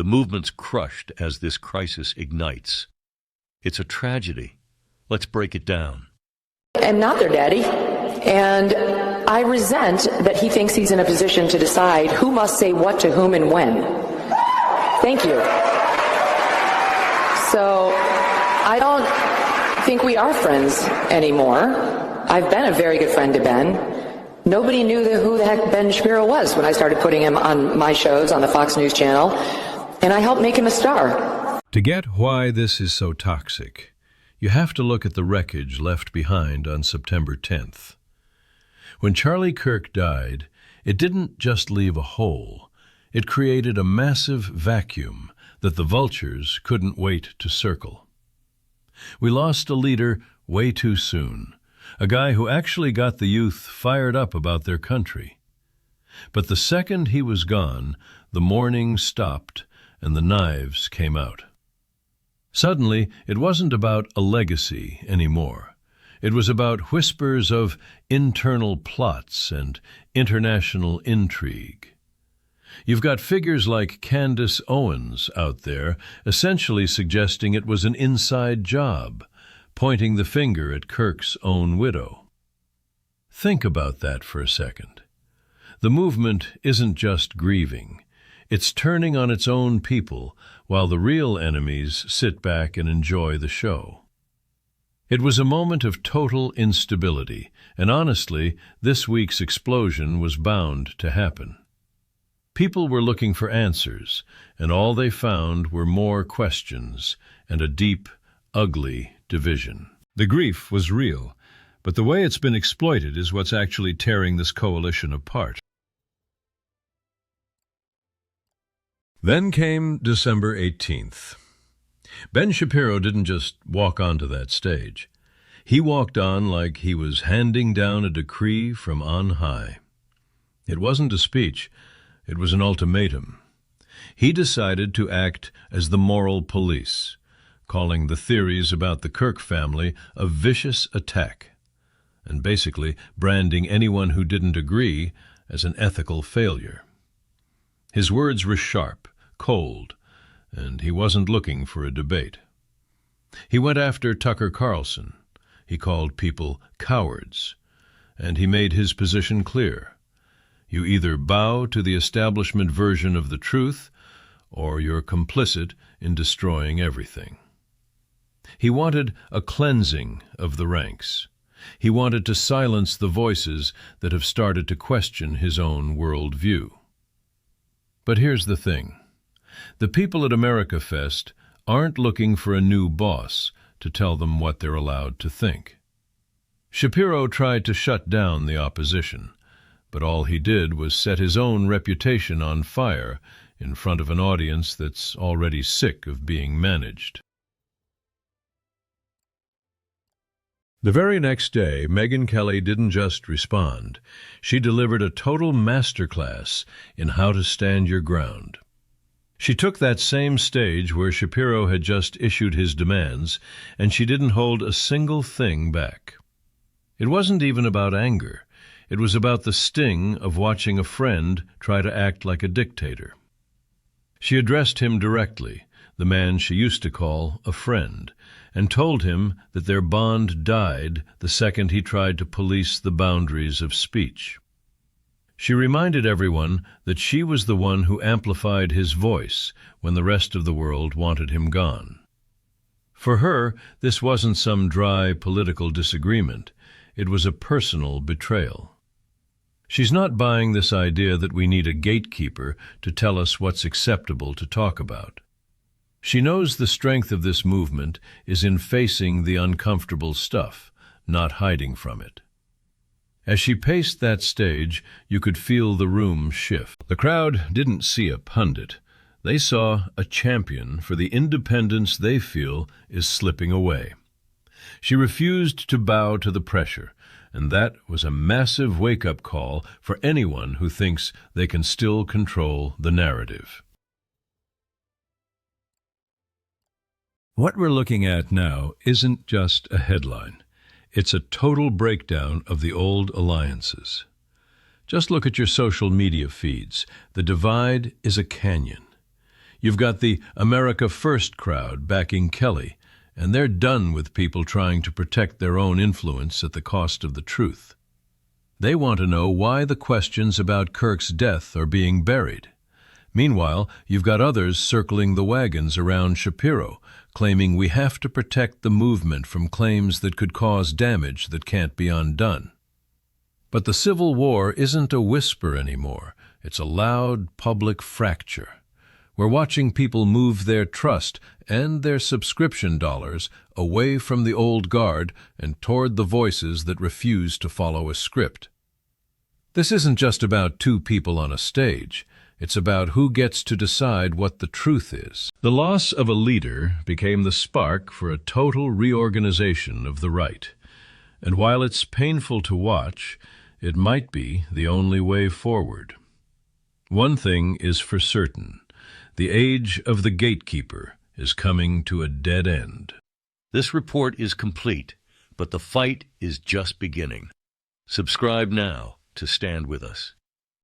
The movement's crushed as this crisis ignites. It's a tragedy. Let's break it down. I'm not their daddy, and I resent that he thinks he's in a position to decide who must say what to whom and when. Thank you. So I don't think we are friends anymore. I've been a very good friend to Ben. Nobody knew who the heck Ben Shapiro was when I started putting him on my shows on the Fox News channel, and I helped make him a star. To get why this is so toxic, you have to look at the wreckage left behind on September 10th. When Charlie Kirk died, it didn't just leave a hole. It created a massive vacuum that the vultures couldn't wait to circle. We lost a leader way too soon, a guy who actually got the youth fired up about their country. But the second he was gone, the mourning stopped and the knives came out. Suddenly, it wasn't about a legacy anymore. It was about whispers of internal plots and international intrigue. You've got figures like Candace Owens out there essentially suggesting it was an inside job, pointing the finger at Kirk's own widow. Think about that for a second. The movement isn't just grieving. It's turning on its own people while the real enemies sit back and enjoy the show. It was a moment of total instability, and honestly, this week's explosion was bound to happen. People were looking for answers, and all they found were more questions and a deep, ugly division. The grief was real, but the way it's been exploited is what's actually tearing this coalition apart. Then came December 18th. Ben Shapiro didn't just walk onto that stage. He walked on like he was handing down a decree from on high. It wasn't a speech, it was an ultimatum. He decided to act as the moral police, calling the theories about the Kirk family a vicious attack, and basically branding anyone who didn't agree as an ethical failure. His words were sharp, cold, and he wasn't looking for a debate. He went after Tucker Carlson. He called people cowards, and he made his position clear. You either bow to the establishment version of the truth, or you're complicit in destroying everything. He wanted a cleansing of the ranks. He wanted to silence the voices that have started to question his own worldview. But here's the thing. The people at America Fest aren't looking for a new boss to tell them what they're allowed to think. Shapiro tried to shut down the opposition, but all he did was set his own reputation on fire in front of an audience that's already sick of being managed. The very next day, Megyn Kelly didn't just respond. She delivered a total masterclass in how to stand your ground. She took that same stage where Shapiro had just issued his demands, and she didn't hold a single thing back. It wasn't even about anger. It was about the sting of watching a friend try to act like a dictator. She addressed him directly, the man she used to call a friend, and told him that their bond died the second he tried to police the boundaries of speech. She reminded everyone that she was the one who amplified his voice when the rest of the world wanted him gone. For her, this wasn't some dry political disagreement. It was a personal betrayal. She's not buying this idea that we need a gatekeeper to tell us what's acceptable to talk about. She knows the strength of this movement is in facing the uncomfortable stuff, not hiding from it. As she paced that stage, you could feel the room shift. The crowd didn't see a pundit. They saw a champion for the independence they feel is slipping away. She refused to bow to the pressure, and that was a massive wake-up call for anyone who thinks they can still control the narrative. What we're looking at now isn't just a headline. It's a total breakdown of the old alliances. Just look at your social media feeds. The divide is a canyon. You've got the America First crowd backing Kelly, and they're done with people trying to protect their own influence at the cost of the truth. They want to know why the questions about Kirk's death are being buried. Meanwhile, you've got others circling the wagons around Shapiro, claiming we have to protect the movement from claims that could cause damage that can't be undone. But the Civil War isn't a whisper anymore. It's a loud public fracture. We're watching people move their trust and their subscription dollars away from the old guard and toward the voices that refuse to follow a script. This isn't just about two people on a stage. It's about who gets to decide what the truth is. The loss of a leader became the spark for a total reorganization of the right. And while it's painful to watch, it might be the only way forward. One thing is for certain. The age of the gatekeeper is coming to a dead end. This report is complete, but the fight is just beginning. Subscribe now to stand with us.